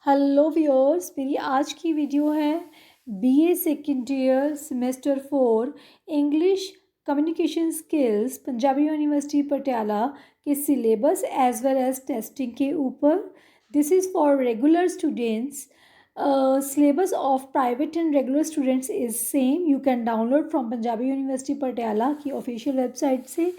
Hello viewers, मेरी आज की वीडियो है BA second year semester 4 English communication skills Punjabi University Patiala के syllabus as well as testing के ऊपर। This is for regular students. Syllabus of private and regular students is same. You can download from Punjabi University Patiala की official website से।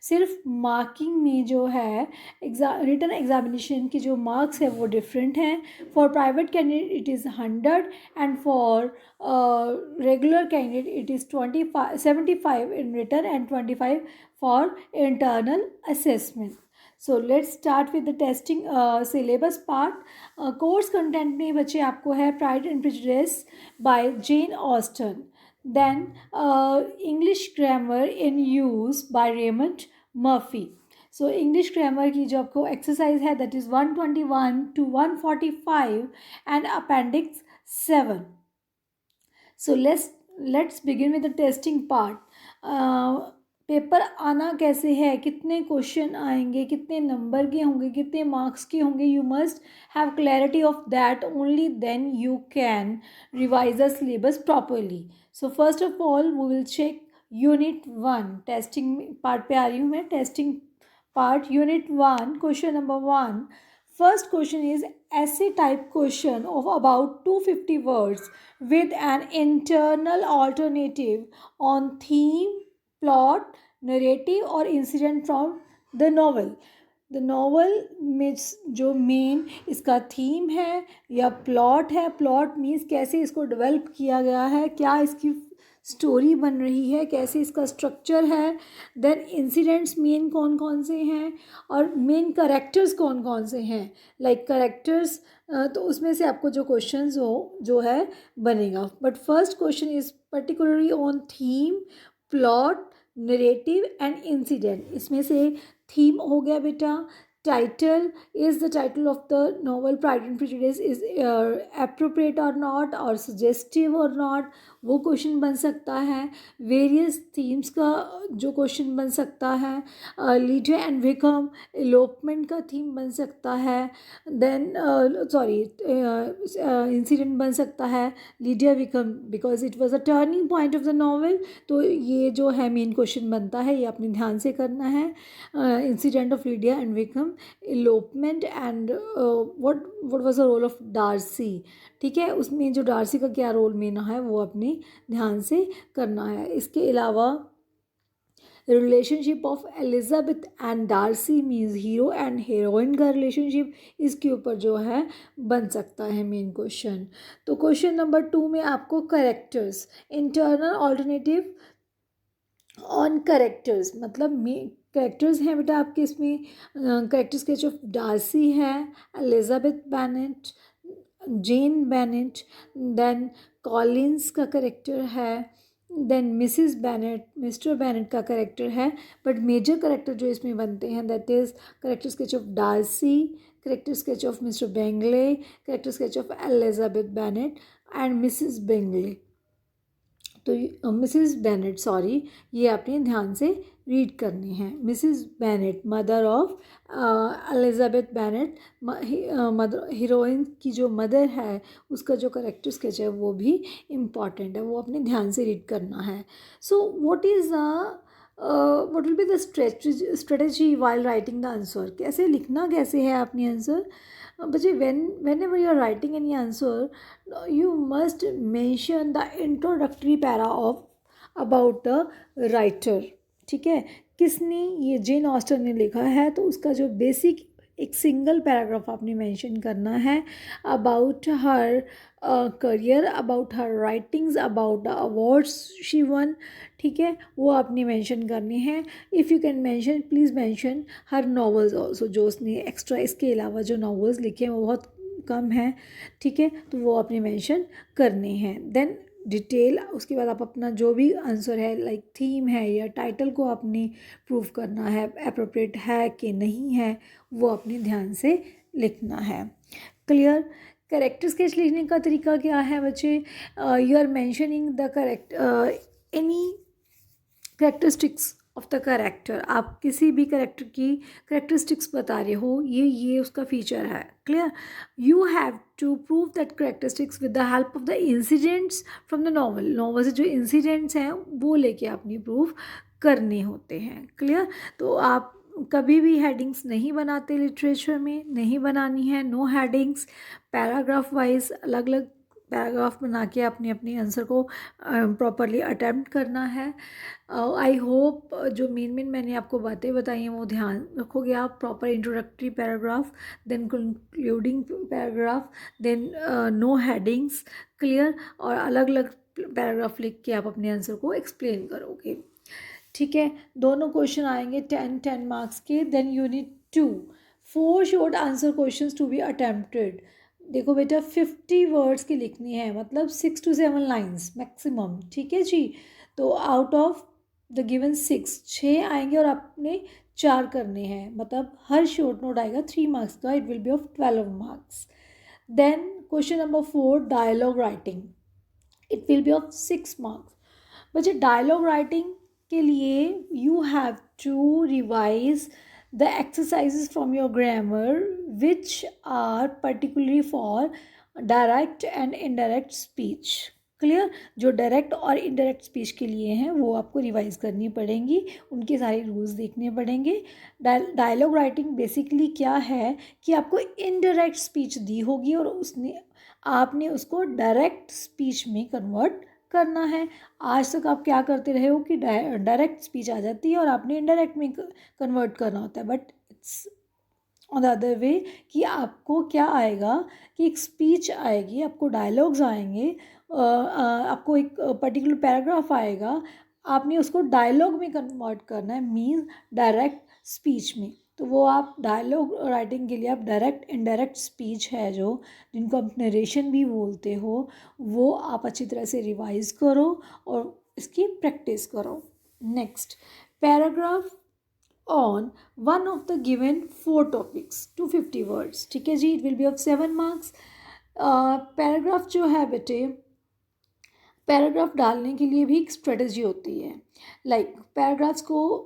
सिर्फ marking में जो है written examination की जो मार्क्स है वो डिफरेंट हैं। For private candidate it is 100 and for regular candidate it is 75 in written and 25 for internal assessment. So let's start with the testing syllabus part. Course content में बच्चे आपको है Pride and Prejudice by Jane Austen. Then English grammar in use by Raymond Murphy. So English grammar की जो आपको exercise है that is 121 to 145 and appendix 7. So let's begin with the testing part. Paper आना कैसे है, कितने question आएंगे, कितने नंबर के होंगे, कितने मार्क्स के होंगे, you must have clarity of that, only then you can revise the syllabus properly. So first of all we will check unit 1. Testing part पे आ रही हूँ मैं. Testing part unit 1 question number 1. First question is essay type question of about 250 words with an internal alternative on theme, plot, narrative or incident from the novel. The novel में जो main इसका theme है या plot है, plot means कैसे इसको develop किया गया है, क्या इसकी स्टोरी बन रही है, कैसे इसका स्ट्रक्चर है. देन इंसिडेंट्स मेन कौन कौन से हैं और मेन करेक्टर्स कौन कौन से हैं. लाइक करेक्टर्स तो उसमें से आपको जो क्वेश्चंस हो जो है बनेगा. But first question is particularly on theme, plot, narrative and incident. इसमें से थीम हो गया बेटा. Title is the title of the novel pride and prejudice is appropriate और नॉट और सजेस्टिव और नॉट, वो क्वेश्चन बन सकता है. वेरियस थीम्स का जो क्वेश्चन बन सकता है. लीडिया एंड विकम एलोपमेंट का थीम बन सकता है. देन इंसिडेंट बन सकता है Lydia Wickham because it was a turning point of the novel. तो ये जो है मेन क्वेश्चन बनता है, ये अपने ध्यान से करना है. Incident of Lydia and Wickham, elopement and what was the role of Darcy. ठीक है, उसमें जो डार्सी का क्या रोल मेन है वो अपने ध्यान से करना है. इसके अलावा relationship of Elizabeth and Darcy means hero and heroine का रिलेशनशिप, इसके ऊपर जो है बन सकता है मेन क्वेश्चन. तो क्वेश्चन नंबर 2 में आपको characters, internal alternative on characters, मतलब करेक्टर्स हैं बेटा आपके इसमें. करेक्टर स्केच ऑफ डार्सी है, Elizabeth Bennet, Jane Bennet. Then Collins का करेक्टर है. Then Mrs Bennet, Mr Bennet का करेक्टर है. बट मेजर करेक्टर जो इसमें बनते हैं that is character sketch of Darcy, character sketch of Mr Bingley, character sketch of Elizabeth Bennet and Mrs Bingley. तो Mrs Bennett, sorry, ये आपने ध्यान से रीड करनी है. Mrs Bennett mother of Elizabeth Bennett, mother heroine की जो mother है उसका जो करेक्टर स्केच है वो भी इम्पॉर्टेंट है, वो अपने ध्यान से रीड करना है. सो what will be the strategy while writing the answer. कैसे लिखना कैसे है आपने आंसर. बच्चे whenever you are writing any answer you must mention the introductory para of about the writer. ठीक है, किसने, ये जेन ऑस्टन ने लिखा है तो उसका जो बेसिक एक सिंगल पैराग्राफ आपने मेंशन करना है about her career, about her writings, about the awards she one. ठीक है, वो आपने मेंशन करने हैं. If you can mention, please mention her novels also, जो उसने एक्स्ट्रा इसके अलावा जो नॉवेल्स लिखे हैं वो बहुत कम हैं. ठीक है, तो वो आपने मेंशन करने हैं. देन डिटेल, उसके बाद आप अपना जो भी आंसर है लाइक थीम है या टाइटल को आपने प्रूव करना है, अप्रोप्रिएट है कि नहीं है, वो अपने ध्यान से लिखना है. क्लियर. करेक्टर स्केच लिखने का तरीका क्या है बच्चे. You are mentioning the correct any characteristics of the character, आप किसी भी करेक्टर की करेक्टरिस्टिक्स बता रहे हो, ये उसका फीचर है। Clear? You have to prove that characteristics with the help of the incidents from the novel. Novel से जो इंसिडेंट्स हैं वो लेके आपने प्रूव करने होते हैं। क्लियर? तो आप कभी भी हेडिंग्स नहीं बनाते, लिटरेचर में नहीं बनानी है, नो हेडिंग्स। पैराग्राफ वाइज अलग अलग पैराग्राफ बना के अपने अपने आंसर को प्रॉपरली अटेम्प्ट करना है। आई होप जो मेन मैंने आपको बातें बताई हैं वो ध्यान रखोगे आप। Proper introductory paragraph, then concluding paragraph, then no headings. Clear? और अलग अलग पैराग्राफ लिख के आप अपने आंसर को एक्सप्लेन करोगे। ठीक है, दोनों क्वेश्चन आएंगे 10 मार्क्स के। Then unit 2, 4 short answer questions to be attempted. देखो बेटा 50 वर्ड्स की लिखनी है, मतलब 6 to 7 लाइन्स मैक्सिमम। ठीक है जी? तो आउट ऑफ द गिवन 6 आएंगे और आपने 4 करने हैं, मतलब हर शॉर्ट नोट आएगा 3 मार्क्स का। It will be of 12 marks. Then question number 4, dialogue writing, it will be of 6 marks. बच्चे डायलॉग राइटिंग के लिए you have to revise the exercises from your grammar which are particularly for direct and indirect speech. Clear? जो direct और indirect speech के लिए हैं वो आपको रिवाइज करनी पड़ेंगी, उनके सारे रूल्स देखने पड़ेंगे। डायलॉग राइटिंग बेसिकली क्या है कि आपको इनडायरेक्ट स्पीच दी होगी और आपने उसको डायरेक्ट स्पीच में कन्वर्ट करना है। आज तक आप क्या करते रहे हो कि डायरेक्ट स्पीच आ जाती है और आपने इनडायरेक्ट में कन्वर्ट करना होता है, but it's on the other way कि आपको क्या आएगा कि एक स्पीच आएगी, आपको डायलॉग्स आएंगे, आपको एक पर्टिकुलर पैराग्राफ आएगा, आपने उसको डायलॉग में कन्वर्ट करना है, मीन्स डायरेक्ट स्पीच में। तो वो आप डायलॉग राइटिंग के लिए आप डायरेक्ट इनडायरेक्ट स्पीच है जो, जिनको आप नरेशन भी बोलते हो, वो आप अच्छी तरह से रिवाइज करो और इसकी प्रैक्टिस करो। Next, paragraph on one of the given 4 topics, 250 words. ठीक है जी? It will be of 7 marks. Paragraph जो है बेटे, पैराग्राफ डालने के लिए भी एक स्ट्रेटजी होती है। लाइक पैराग्राफ्स को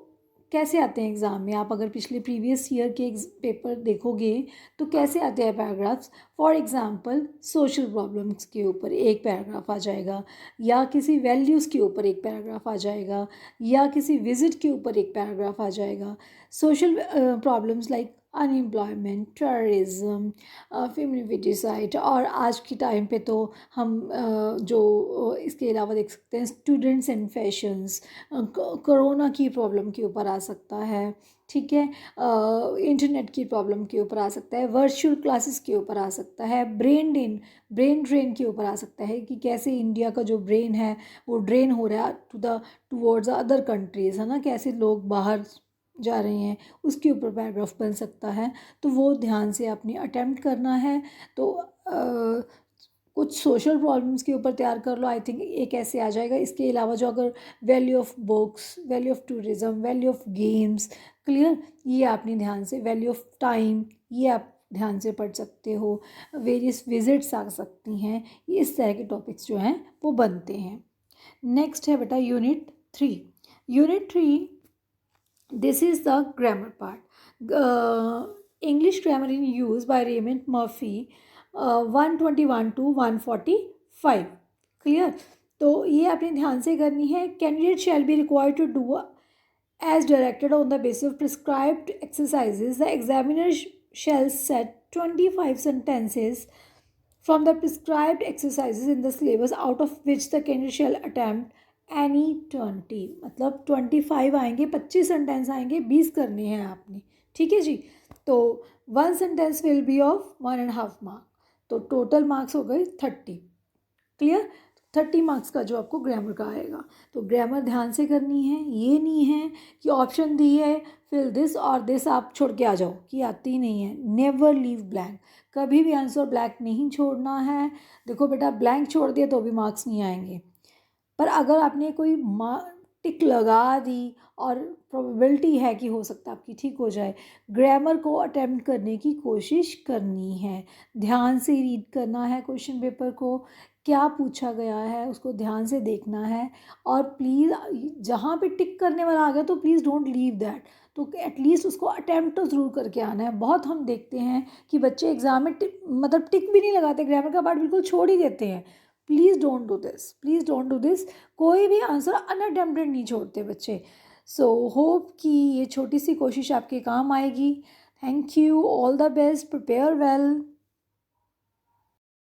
कैसे आते हैं एग्ज़ाम में, आप अगर पिछले प्रीवियस ईयर के पेपर देखोगे तो कैसे आते हैं paragraphs. For example social problems के ऊपर एक पैराग्राफ आ जाएगा, या किसी वैल्यूज़ के ऊपर एक पैराग्राफ आ जाएगा, या किसी विज़िट के ऊपर एक पैराग्राफ आ जाएगा। Social problems like unemployment, terrorism, feminicide, और आज के टाइम पे तो हम जो इसके अलावा देख सकते हैं स्टूडेंट्स एंड फैशंस, कोरोना की प्रॉब्लम के ऊपर आ सकता है। ठीक है? इंटरनेट की प्रॉब्लम के ऊपर आ सकता है, वर्चुअल क्लासेस के ऊपर आ सकता है, ब्रेन ड्रेन के ऊपर आ सकता है कि कैसे इंडिया का जो ब्रेन है वो ड्रेन हो रहा है टूवर्ड्स अदर कंट्रीज़, है ना, कैसे लोग बाहर जा रहे हैं, उसके ऊपर पैराग्राफ बन सकता है। तो वो ध्यान से आपने अटेम्प्ट करना है। तो कुछ सोशल प्रॉब्लम्स के ऊपर तैयार कर लो, आई थिंक एक ऐसे आ जाएगा। इसके अलावा जो अगर value of books, value of tourism, value of games, clear, ये आपने ध्यान से, वैल्यू ऑफ टाइम, ये आप ध्यान से पढ़ सकते हो। वेरियस विजिट्स आ सकती हैं, इस तरह के टॉपिक्स जो हैं वो बनते हैं। नेक्स्ट है बेटा unit 3। Unit 3, this is the grammar part. English grammar in use by Raymond Murphy, 121 to 145. Clear? तो ये आपने ध्यान से करनी है। Candidate shall be required to do as directed on the basis of prescribed exercises. The examiner shall set 25 sentences from the prescribed exercises in the syllabus, out of which the candidate shall attempt any 20, मतलब 25 आएंगे, 25 sentence आएंगे, 20 करने हैं आपने। ठीक है जी? तो 1 sentence will be of 1.5 mark, तो टोटल मार्क्स हो गए 30। क्लियर? 30 मार्क्स का जो आपको ग्रामर का आएगा। तो ग्रामर ध्यान से करनी है, ये नहीं है कि ऑप्शन दी है फिल दिस और दिस आप छोड़ के आ जाओ कि आती नहीं है। नेवर लीव ब्लैंक, कभी भी आंसर ब्लैंक नहीं छोड़ना है। देखो बेटा, ब्लैंक छोड़ दिया तो भी मार्क्स नहीं आएंगे, पर अगर आपने कोई टिक लगा दी और प्रोबेबिलिटी है कि हो सकता है आपकी ठीक हो जाए, ग्रामर को अटेम्प्ट करने की कोशिश करनी है। ध्यान से रीड करना है क्वेश्चन पेपर को, क्या पूछा गया है उसको ध्यान से देखना है। और प्लीज़ जहाँ पे टिक करने वाला आ गया तो प्लीज़ डोंट लीव दैट, तो एटलीस्ट उसको अटैम्प्ट तो ज़रूर करके आना है। बहुत हम देखते हैं कि बच्चे एग्ज़ाम में मतलब टिक भी नहीं लगाते, ग्रामर का पार्ट बिल्कुल छोड़ ही देते हैं। Please don't do this, please don't do this. कोई भी आंसर अनअटेम्प्टेड नहीं छोड़ते बच्चे। सो होप कि ये छोटी सी कोशिश आपके काम आएगी। Thank you, all the best, prepare well.